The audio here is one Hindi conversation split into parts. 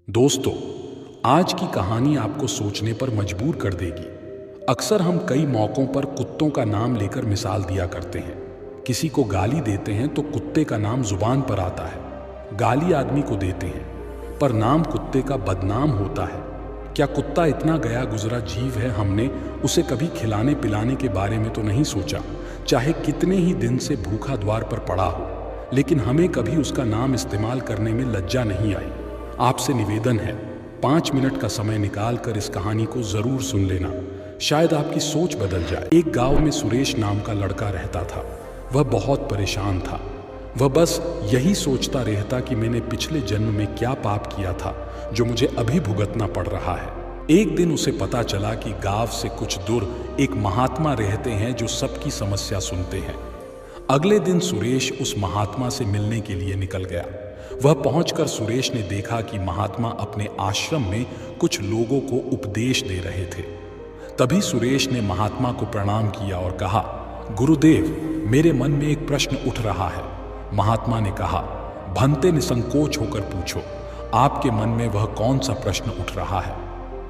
दोस्तों, आज की कहानी आपको सोचने पर मजबूर कर देगी। अक्सर हम कई मौक़ों पर कुत्तों का नाम लेकर मिसाल दिया करते हैं। किसी को गाली देते हैं तो कुत्ते का नाम जुबान पर आता है। गाली आदमी को देते हैं, पर नाम कुत्ते का बदनाम होता है। क्या कुत्ता इतना गया गुजरा जीव है, हमने उसे कभी खिलाने पिलाने के बारे में तो नहीं सोचा। चाहे कितने ही दिन से भूखा द्वार पर पड़ा हो, लेकिन हमें कभी उसका नाम इस्तेमाल करने में लज्जा नहीं आई। आपसे निवेदन है, 5 मिनट का समय निकाल कर इस कहानी को जरूर सुन लेना, शायद आपकी सोच बदल जाए। एक गांव में सुरेश नाम का लड़का रहता था। वह बहुत परेशान था। वह बस यही सोचता रहता कि मैंने पिछले जन्म में क्या पाप किया था जो मुझे अभी भुगतना पड़ रहा है। एक दिन उसे पता चला कि गांव से कुछ दूर एक महात्मा रहते हैं जो सबकी समस्या सुनते हैं। अगले दिन सुरेश उस महात्मा से मिलने के लिए निकल गया। वह पहुंचकर सुरेश ने देखा कि महात्मा अपने आश्रम में कुछ लोगों को उपदेश दे रहे थे। तभी सुरेश ने महात्मा को प्रणाम किया और कहा, गुरुदेव, मेरे मन में एक प्रश्न उठ रहा है। महात्मा ने कहा, भंते निसंकोच होकर पूछो, आपके मन में वह कौन सा प्रश्न उठ रहा है।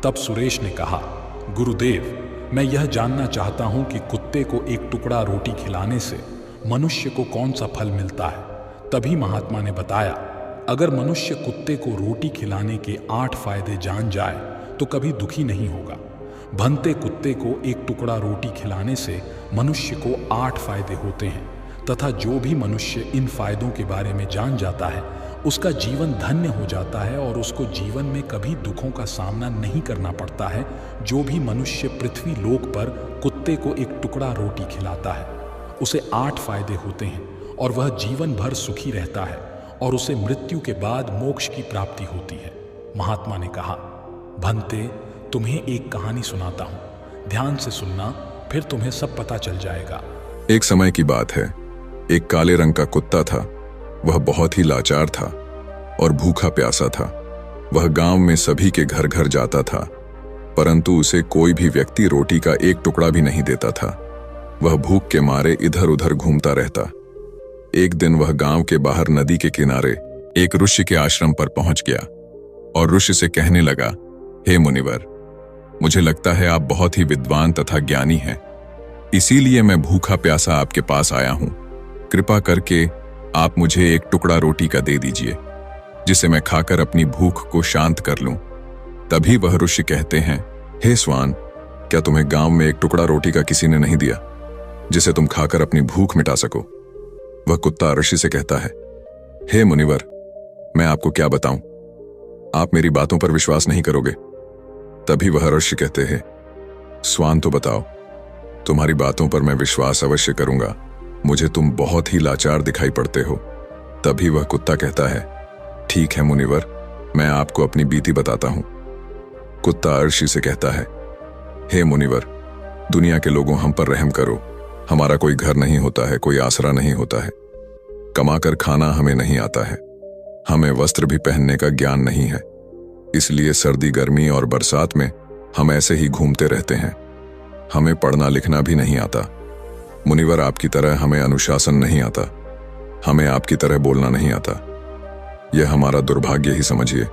तब सुरेश ने कहा, गुरुदेव, मैं यह जानना चाहता हूं कि कुत्ते को एक टुकड़ा रोटी खिलाने से मनुष्य को कौन सा फल मिलता है। तभी महात्मा ने बताया, अगर मनुष्य कुत्ते को रोटी खिलाने के 8 फायदे जान जाए तो कभी दुखी नहीं होगा। भंते कुत्ते को एक टुकड़ा रोटी खिलाने से मनुष्य को 8 फायदे होते हैं, तथा जो भी मनुष्य इन फायदों के बारे में जान जाता है उसका जीवन धन्य हो जाता है और उसको जीवन में कभी दुखों का सामना नहीं करना पड़ता है। जो भी मनुष्य पृथ्वी लोक पर कुत्ते को एक टुकड़ा रोटी खिलाता है उसे 8 फायदे होते हैं और वह जीवन भर सुखी रहता है और उसे मृत्यु के बाद मोक्ष की प्राप्ति होती है। महात्मा ने कहा, भंते, तुम्हें एक कहानी सुनाता हूं, ध्यान से सुनना, फिर तुम्हें सब पता चल जाएगा। एक समय की बात है। एक काले रंग का कुत्ता था। वह बहुत ही लाचार था और भूखा प्यासा था। वह गांव में सभी के घर घर जाता था, परंतु उसे कोई भी व्यक्ति रोटी का एक टुकड़ा भी नहीं देता था। वह भूख के मारे इधर उधर घूमता रहता। एक दिन वह गांव के बाहर नदी के किनारे एक ऋषि के आश्रम पर पहुंच गया और ऋषि से कहने लगा, हे मुनिवर, मुझे लगता है आप बहुत ही विद्वान तथा ज्ञानी हैं, इसीलिए मैं भूखा प्यासा आपके पास आया हूं। कृपा करके आप मुझे एक टुकड़ा रोटी का दे दीजिए, जिसे मैं खाकर अपनी भूख को शांत कर लूं। तभी वह ऋषि कहते हैं, हे स्वान, क्या तुम्हें गांव में एक टुकड़ा रोटी का किसी ने नहीं दिया जिसे तुम खाकर अपनी भूख मिटा सको। वह कुत्ता ऋषि से कहता है, हे मुनिवर, मैं आपको क्या बताऊं, आप मेरी बातों पर विश्वास नहीं करोगे। तभी वह ऋषि कहते हैं, स्वान तो बताओ, तुम्हारी बातों पर मैं विश्वास अवश्य करूंगा, मुझे तुम बहुत ही लाचार दिखाई पड़ते हो। तभी वह कुत्ता कहता है, ठीक है मुनिवर, मैं आपको अपनी बीती बताता हूं। कुत्ता ऋषि से कहता है, हे मुनिवर, दुनिया के लोगों, हम पर रहम करो। हमारा कोई घर नहीं होता है, कोई आसरा नहीं होता है, कमाकर खाना हमें नहीं आता है, हमें वस्त्र भी पहनने का ज्ञान नहीं है, इसलिए सर्दी गर्मी और बरसात में हम ऐसे ही घूमते रहते हैं। हमें पढ़ना लिखना भी नहीं आता। मुनिवर, आपकी तरह हमें अनुशासन नहीं आता, हमें आपकी तरह बोलना नहीं आता। यह हमारा दुर्भाग्य ही समझिए,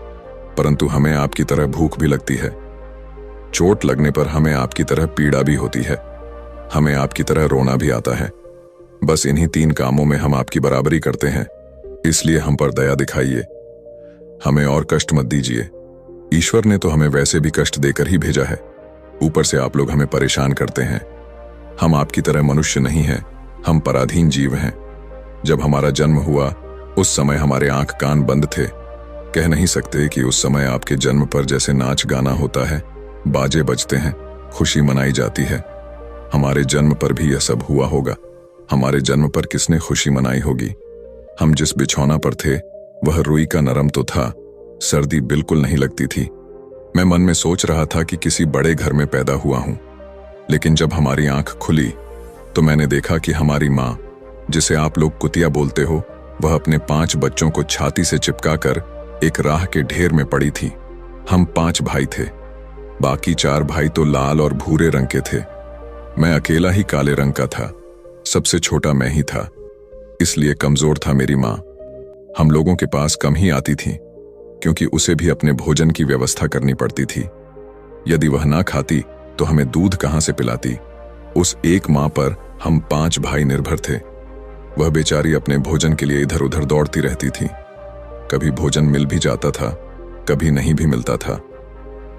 परंतु हमें आपकी तरह भूख भी लगती है। चोट लगने पर हमें आपकी तरह पीड़ा भी होती है, हमें आपकी तरह रोना भी आता है। बस इन्हीं 3 कामों में हम आपकी बराबरी करते हैं, इसलिए हम पर दया दिखाइए, हमें और कष्ट मत दीजिए। ईश्वर ने तो हमें वैसे भी कष्ट देकर ही भेजा है, ऊपर से आप लोग हमें परेशान करते हैं। हम आपकी तरह मनुष्य नहीं हैं, हम पराधीन जीव हैं। जब हमारा जन्म हुआ उस समय हमारे आंख कान बंद थे। कह नहीं सकते कि उस समय आपके जन्म पर जैसे नाच गाना होता है, बाजे बजते हैं, खुशी मनाई जाती है, हमारे जन्म पर भी यह सब हुआ होगा। हमारे जन्म पर किसने खुशी मनाई होगी। हम जिस बिछौना पर थे वह रुई का नरम तो था, सर्दी बिल्कुल नहीं लगती थी। मैं मन में सोच रहा था कि किसी बड़े घर में पैदा हुआ हूं, लेकिन जब हमारी आंख खुली तो मैंने देखा कि हमारी माँ, जिसे आप लोग कुतिया बोलते हो, वह अपने 5 बच्चों को छाती से चिपकाकर एक राह के ढेर में पड़ी थी। हम 5 भाई थे, बाकी 4 भाई तो लाल और भूरे रंग के थे। मैं अकेला ही काले रंग का था, सबसे छोटा मैं ही था, इसलिए कमजोर था मेरी माँ। हम लोगों के पास कम ही आती थी, क्योंकि उसे भी अपने भोजन की व्यवस्था करनी पड़ती थी। यदि वह ना खाती तो हमें दूध कहां से पिलाती। उस एक मां पर हम 5 भाई निर्भर थे। वह बेचारी अपने भोजन के लिए इधर उधर दौड़ती रहती थी। कभी भोजन मिल भी जाता था, कभी नहीं भी मिलता था,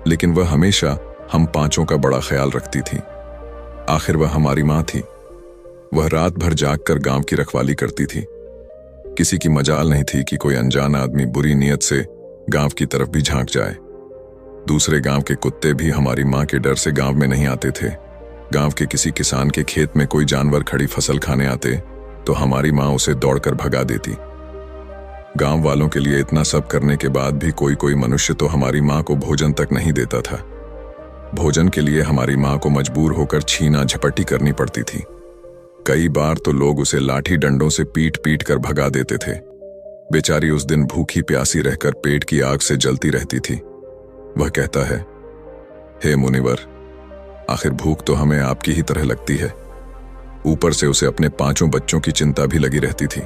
लेकिन वह हमेशा हम 5 का बड़ा ख्याल रखती थी। आखिर वह हमारी मां थी। वह रात भर जागकर गांव की रखवाली करती थी। किसी की मजाल नहीं थी कि कोई अनजान आदमी बुरी नीयत से गांव की तरफ भी झांक जाए। दूसरे गांव के कुत्ते भी हमारी मां के डर से गांव में नहीं आते थे। गांव के किसी किसान के खेत में कोई जानवर खड़ी फसल खाने आते तो हमारी मां उसे दौड़कर भगा देती। गांव वालों के लिए इतना सब करने के बाद भी कोई मनुष्य तो हमारी मां को भोजन तक नहीं देता था। भोजन के लिए हमारी मां को मजबूर होकर छीना झपटी करनी पड़ती थी। कई बार तो लोग उसे लाठी डंडों से पीट पीट कर भगा देते थे। बेचारी उस दिन भूखी प्यासी रहकर पेट की आग से जलती रहती थी। वह कहता है, हे मुनिवर, आखिर भूख तो हमें आपकी ही तरह लगती है। ऊपर से उसे अपने 5 बच्चों की चिंता भी लगी रहती थी।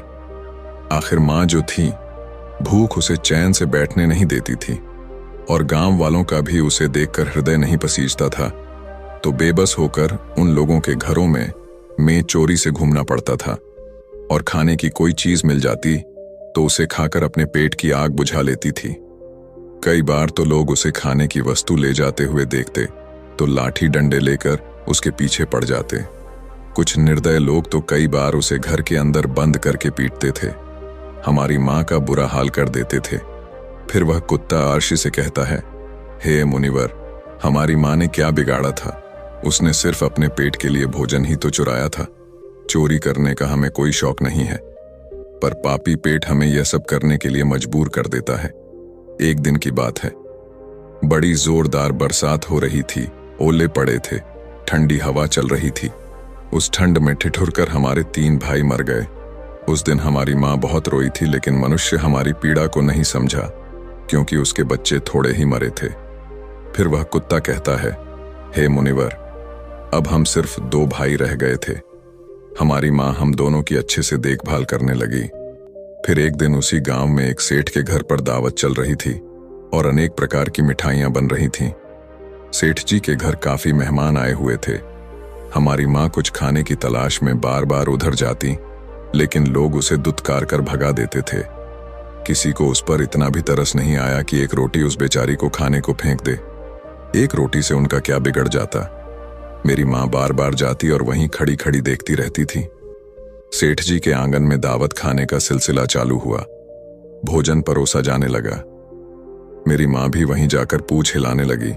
आखिर मां जो थी, भूख उसे चैन से बैठने नहीं देती थी और गांव वालों का भी उसे देखकर हृदय नहीं पसीजता था। तो बेबस होकर उन लोगों के घरों में चोरी से घूमना पड़ता था और खाने की कोई चीज मिल जाती तो उसे खाकर अपने पेट की आग बुझा लेती थी। कई बार तो लोग उसे खाने की वस्तु ले जाते हुए देखते तो लाठी डंडे लेकर उसके पीछे पड़ जाते। कुछ निर्दय लोग तो कई बार उसे घर के अंदर बंद करके पीटते थे। हमारी मां का बुरा हाल कर देते थे। फिर वह कुत्ता आरशी से कहता है, हे मुनिवर, हमारी मां ने क्या बिगाड़ा था? उसने सिर्फ अपने पेट के लिए भोजन ही तो चुराया था। चोरी करने का हमें कोई शौक नहीं है, पर पापी पेट हमें यह सब करने के लिए मजबूर कर देता है। एक दिन की बात है, बड़ी जोरदार बरसात हो रही थी, ओले पड़े थे, ठंडी हवा चल रही थी। उस ठंड में ठिठुरकर हमारे 3 भाई मर गए। उस दिन हमारी मां बहुत रोई थी, लेकिन मनुष्य हमारी पीड़ा को नहीं समझा क्योंकि उसके बच्चे थोड़े ही मरे थे। फिर वह कुत्ता कहता है, हे मुनिवर, अब हम सिर्फ 2 भाई रह गए थे। हमारी मां हम दोनों की अच्छे से देखभाल करने लगी। फिर एक दिन उसी गांव में एक सेठ के घर पर दावत चल रही थी और अनेक प्रकार की मिठाइयां बन रही थीं। सेठ जी के घर काफी मेहमान आए हुए थे। हमारी मां कुछ खाने की तलाश में बार बार उधर जाती, लेकिन लोग उसे दुत्कार कर भगा देते थे। किसी को उस पर इतना भी तरस नहीं आया कि एक रोटी उस बेचारी को खाने को फेंक दे। एक रोटी से उनका क्या बिगड़ जाता। मेरी मां बार बार जाती और वहीं खड़ी खड़ी देखती रहती थी। सेठ जी के आंगन में दावत खाने का सिलसिला चालू हुआ। भोजन परोसा जाने लगा। मेरी मां भी वहीं जाकर पूंछ हिलाने लगी।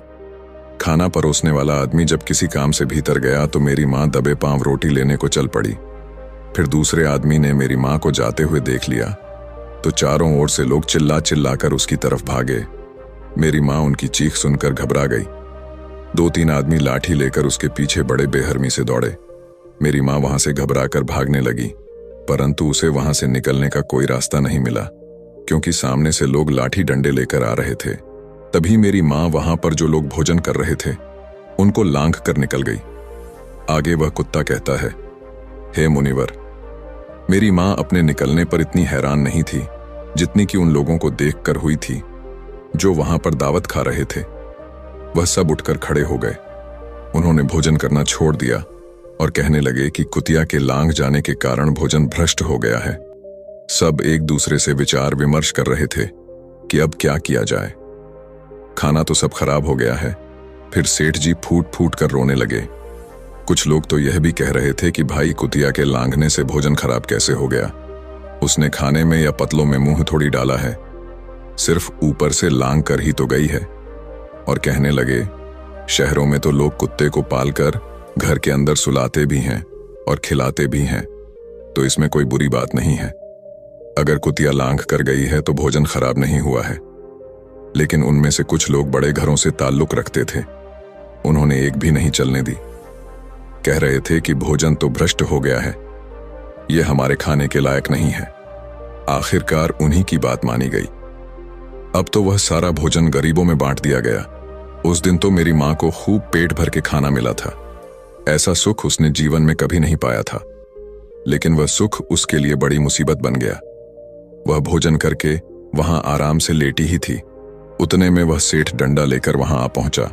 खाना परोसने वाला आदमी जब किसी काम से भीतर गया तो मेरी मां दबे पांव रोटी लेने को चल पड़ी। फिर दूसरे आदमी ने मेरी मां को जाते हुए देख लिया तो चारों ओर से लोग चिल्ला चिल्ला कर उसकी तरफ भागे। मेरी मां उनकी चीख सुनकर घबरा गई। 2-3 आदमी लाठी लेकर उसके पीछे बड़े बेहरमी से दौड़े। मेरी मां वहां से घबराकर भागने लगी, परंतु उसे वहां से निकलने का कोई रास्ता नहीं मिला क्योंकि सामने से लोग लाठी डंडे लेकर आ रहे थे। तभी मेरी मां वहां पर जो लोग भोजन कर रहे थे उनको लांघ कर निकल गई। आगे वह कुत्ता कहता है, हे मुनिवर, मेरी मां अपने निकलने पर इतनी हैरान नहीं थी जितनी कि उन लोगों को देखकर हुई थी जो वहां पर दावत खा रहे थे। वह सब उठकर खड़े हो गए। उन्होंने भोजन करना छोड़ दिया और कहने लगे कि कुतिया के लांघ जाने के कारण भोजन भ्रष्ट हो गया है। सब एक दूसरे से विचार विमर्श कर रहे थे कि अब क्या किया जाए। खाना तो सब खराब हो गया है। फिर सेठ जी फूट फूट कर रोने लगे। कुछ लोग तो यह भी कह रहे थे कि भाई कुतिया के लांघने से भोजन खराब कैसे हो गया? उसने खाने में या पतलों में मुंह थोड़ी डाला है, सिर्फ ऊपर से लांघ कर ही तो गई है। और कहने लगे, शहरों में तो लोग कुत्ते को पालकर घर के अंदर सुलाते भी हैं और खिलाते भी हैं, तो इसमें कोई बुरी बात नहीं है। अगर कुतिया लांघ कर गई है तो भोजन खराब नहीं हुआ है। लेकिन उनमें से कुछ लोग बड़े घरों से ताल्लुक रखते थे। उन्होंने एक भी नहीं चलने दी। कह रहे थे कि भोजन तो भ्रष्ट हो गया है, यह हमारे खाने के लायक नहीं है। आखिरकार उन्हीं की बात मानी गई। अब तो वह सारा भोजन गरीबों में बांट दिया गया। उस दिन तो मेरी मां को खूब पेट भर के खाना मिला था। ऐसा सुख उसने जीवन में कभी नहीं पाया था। लेकिन वह सुख उसके लिए बड़ी मुसीबत बन गया। वह भोजन करके वहां आराम से लेटी ही थी उतने में वह सेठ डंडा लेकर वहां आ पहुंचा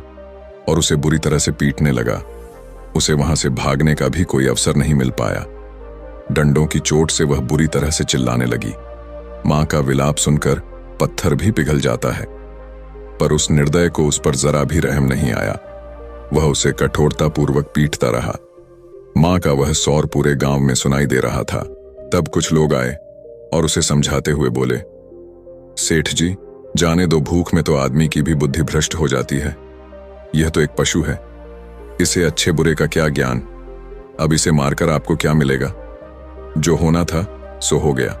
और उसे बुरी तरह से पीटने लगा। उसे वहां से भागने का भी कोई अवसर नहीं मिल पाया। डंडों की चोट से वह बुरी तरह से चिल्लाने लगी। मां का विलाप सुनकर पत्थर भी पिघल जाता है, पर उस निर्दय को उस पर जरा भी रहम नहीं आया। वह उसे कठोरतापूर्वक पीटता रहा। मां का वह सौर पूरे गांव में सुनाई दे रहा था। तब कुछ लोग आए और उसे समझाते हुए बोले, सेठ जी, जाने दो, भूख में तो आदमी की भी बुद्धि भ्रष्ट हो जाती है। यह तो एक पशु है, इसे अच्छे बुरे का क्या ज्ञान। अब इसे मारकर आपको क्या मिलेगा? जो होना था सो हो गया।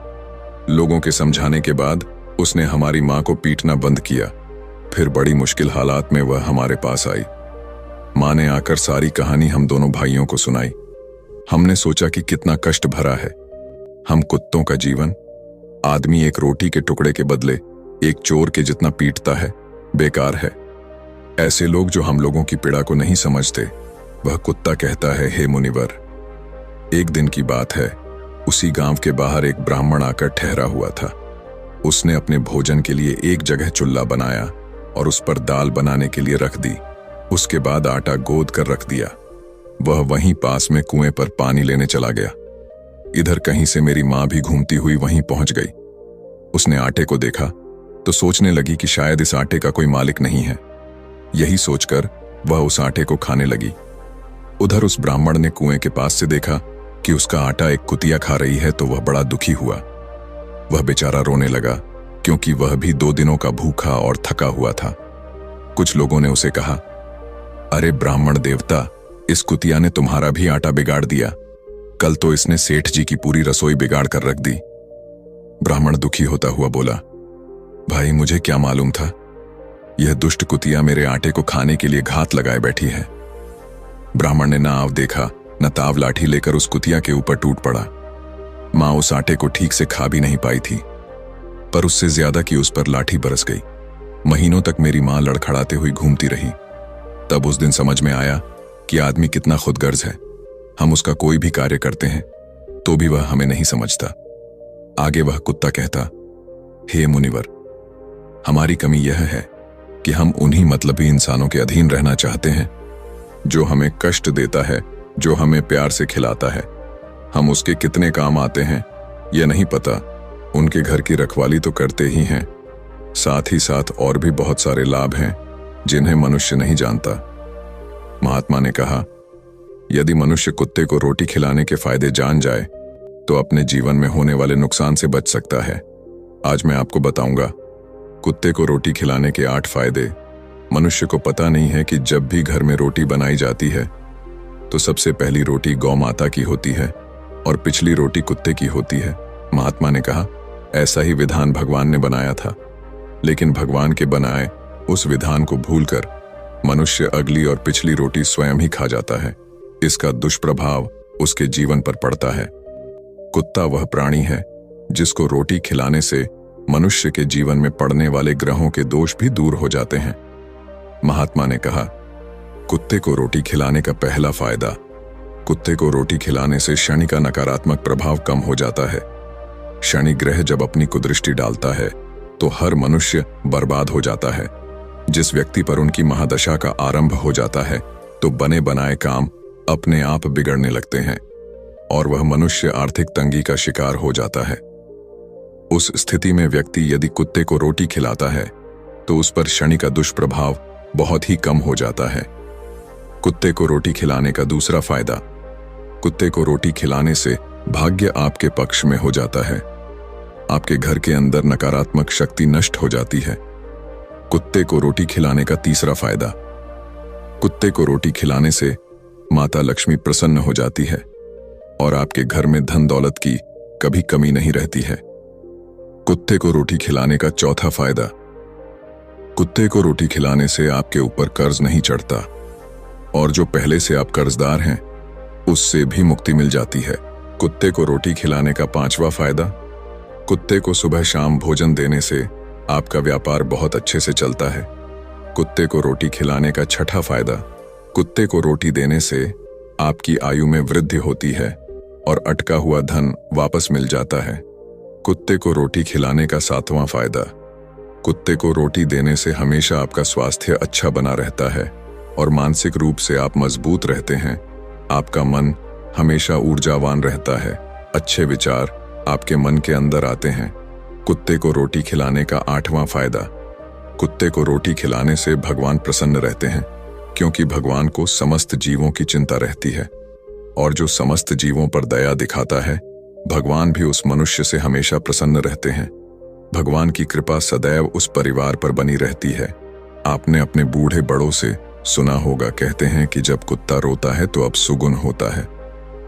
लोगों के समझाने के बाद उसने हमारी मां को पीटना बंद किया। फिर बड़ी मुश्किल हालात में वह हमारे पास आई। मां ने आकर सारी कहानी हम दोनों भाइयों को सुनाई। हमने सोचा कि कितना कष्ट भरा है। हम कुत्तों का जीवन। आदमी एक रोटी के टुकड़े के बदले एक चोर के जितना पीटता है, बेकार है। ऐसे लोग जो हम लोगों की पीड़ा को नहीं समझते, वह कुत्ता कहता है, हे मुनिवर। एक दिन की बात है, उसी गांव के बाहर एक ब्राह्मण आकर ठहरा हुआ था। उसने अपने भोजन के लिए एक जगह चूल्हा बनाया और उस पर दाल बनाने के लिए रख दी। उसके बाद आटा गोद कर रख दिया। वह वहीं पास में कुएं पर पानी लेने चला गया। इधर कहीं से मेरी मां भी घूमती हुई वहीं पहुंच गई। उसने आटे को देखा तो सोचने लगी कि शायद इस आटे का कोई मालिक नहीं है। यही सोचकर वह उस आटे को खाने लगी। उधर उस ब्राह्मण ने कुएं के पास से देखा कि उसका आटा एक कुतिया खा रही है, तो वह बड़ा दुखी हुआ। वह बेचारा रोने लगा, क्योंकि वह भी 2 दिनों का भूखा और थका हुआ था। कुछ लोगों ने उसे कहा, अरे ब्राह्मण देवता, इस कुतिया ने तुम्हारा भी आटा बिगाड़ दिया। कल तो इसने सेठ जी की पूरी रसोई बिगाड़ कर रख दी। ब्राह्मण दुखी होता हुआ बोला, भाई मुझे क्या मालूम था, यह दुष्ट कुतिया मेरे आटे को खाने के लिए घात लगाए बैठी है। ब्राह्मण ने ना आव देखा न ताव लाठी लेकर उस कुतिया के ऊपर टूट पड़ा। मां उस आटे को ठीक से खा भी नहीं पाई थी, पर उससे ज्यादा कि उस पर लाठी बरस गई। महीनों तक मेरी मां लड़खड़ाते हुई घूमती रही। तब उस दिन समझ में आया कि आदमी कितना खुदगर्ज है। हम उसका कोई भी कार्य करते हैं तो भी वह हमें नहीं समझता। आगे वह कुत्ता कहता, हे मुनिवर, हमारी कमी यह है कि हम उन्हीं मतलबी इंसानों के अधीन रहना चाहते हैं जो हमें कष्ट देता है, जो हमें प्यार से खिलाता है। हम उसके कितने काम आते हैं यह नहीं पता। उनके घर की रखवाली तो करते ही हैं, साथ ही साथ और भी बहुत सारे लाभ हैं जिन्हें मनुष्य नहीं जानता। महात्मा ने कहा, यदि मनुष्य कुत्ते को रोटी खिलाने के फायदे जान जाए तो अपने जीवन में होने वाले नुकसान से बच सकता है। आज मैं आपको बताऊंगा कुत्ते को रोटी खिलाने के 8 फायदे। मनुष्य को पता नहीं है कि जब भी घर में रोटी बनाई जाती है तो सबसे पहली रोटी गौ माता की होती है और पिछली रोटी कुत्ते की होती है। महात्मा ने कहा, ऐसा ही विधान भगवान ने बनाया था, लेकिन भगवान के बनाए उस विधान को भूलकर मनुष्य अगली और पिछली रोटी स्वयं ही खा जाता है। इसका दुष्प्रभाव उसके जीवन पर पड़ता है। कुत्ता वह प्राणी है जिसको रोटी खिलाने से मनुष्य के जीवन में पड़ने वाले ग्रहों के दोष भी दूर हो जाते हैं। महात्मा ने कहा, कुत्ते को रोटी खिलाने का पहला फायदा, कुत्ते को रोटी खिलाने से शनि का नकारात्मक प्रभाव कम हो जाता है। शनि ग्रह जब अपनी कुदृष्टि डालता है तो हर मनुष्य बर्बाद हो जाता है। जिस व्यक्ति पर उनकी महादशा का आरंभ हो जाता है तो बने बनाए काम अपने आप बिगड़ने लगते हैं और वह मनुष्य आर्थिक तंगी का शिकार हो जाता है। उस स्थिति में व्यक्ति यदि कुत्ते को रोटी खिलाता है तो उस पर शनि का दुष्प्रभाव बहुत ही कम हो जाता है। कुत्ते को रोटी खिलाने का दूसरा फायदा, कुत्ते को रोटी खिलाने से भाग्य आपके पक्ष में हो जाता है। आपके घर के अंदर नकारात्मक शक्ति नष्ट हो जाती है। कुत्ते को रोटी खिलाने का तीसरा फायदा, कुत्ते को रोटी खिलाने से माता लक्ष्मी प्रसन्न हो जाती है और आपके घर में धन दौलत की कभी कमी नहीं रहती है। कुत्ते को रोटी खिलाने का चौथा फायदा, कुत्ते को रोटी खिलाने से आपके ऊपर कर्ज नहीं चढ़ता और जो पहले से आप कर्जदार हैं उससे भी मुक्ति मिल जाती है। कुत्ते को रोटी खिलाने का पांचवा फायदा, कुत्ते को सुबह शाम भोजन देने से आपका व्यापार बहुत अच्छे से चलता है। कुत्ते को रोटी खिलाने का छठा फायदा, कुत्ते को रोटी देने से आपकी आयु में वृद्धि होती है और अटका हुआ धन वापस मिल जाता है। कुत्ते को रोटी खिलाने का सातवां फायदा, कुत्ते को रोटी देने से हमेशा आपका स्वास्थ्य अच्छा बना रहता है और मानसिक रूप से आप मजबूत रहते हैं। आपका मन हमेशा ऊर्जावान रहता है। अच्छे विचार आपके मन के अंदर आते हैं। कुत्ते को रोटी खिलाने का 8वां फायदा। कुत्ते को रोटी खिलाने से भगवान प्रसन्न रहते हैं, क्योंकि भगवान को समस्त जीवों की चिंता रहती है और जो समस्त जीवों पर दया दिखाता है, भगवान भी उस मनुष्य से हमेशा प्रसन्न रहते हैं। भगवान की कृपा सदैव उस परिवार पर बनी रहती है। आपने अपने बूढ़े बड़ों से सुना होगा, कहते हैं कि जब कुत्ता रोता है तो अब सुगुन होता है।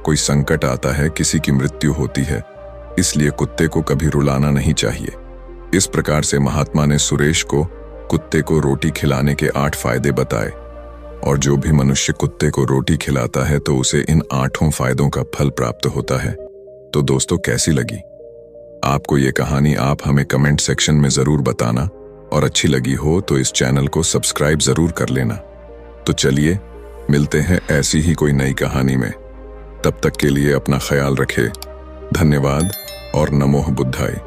कोई संकट आता है, किसी की मृत्यु होती है, इसलिए कुत्ते को कभी रुलाना नहीं चाहिए। इस प्रकार से महात्मा ने सुरेश को कुत्ते को रोटी खिलाने के 8 फायदे बताए और जो भी मनुष्य कुत्ते को रोटी खिलाता है तो उसे इन 8 फायदों का फल प्राप्त होता है। तो दोस्तों, कैसी लगी आपको ये कहानी? आप हमें कमेंट सेक्शन में जरूर बताना और अच्छी लगी हो तो इस चैनल को सब्सक्राइब जरूर कर लेना। तो चलिए मिलते हैं ऐसी ही कोई नई कहानी में। तब तक के लिए अपना ख्याल रखें। धन्यवाद और नमो बुद्धाय।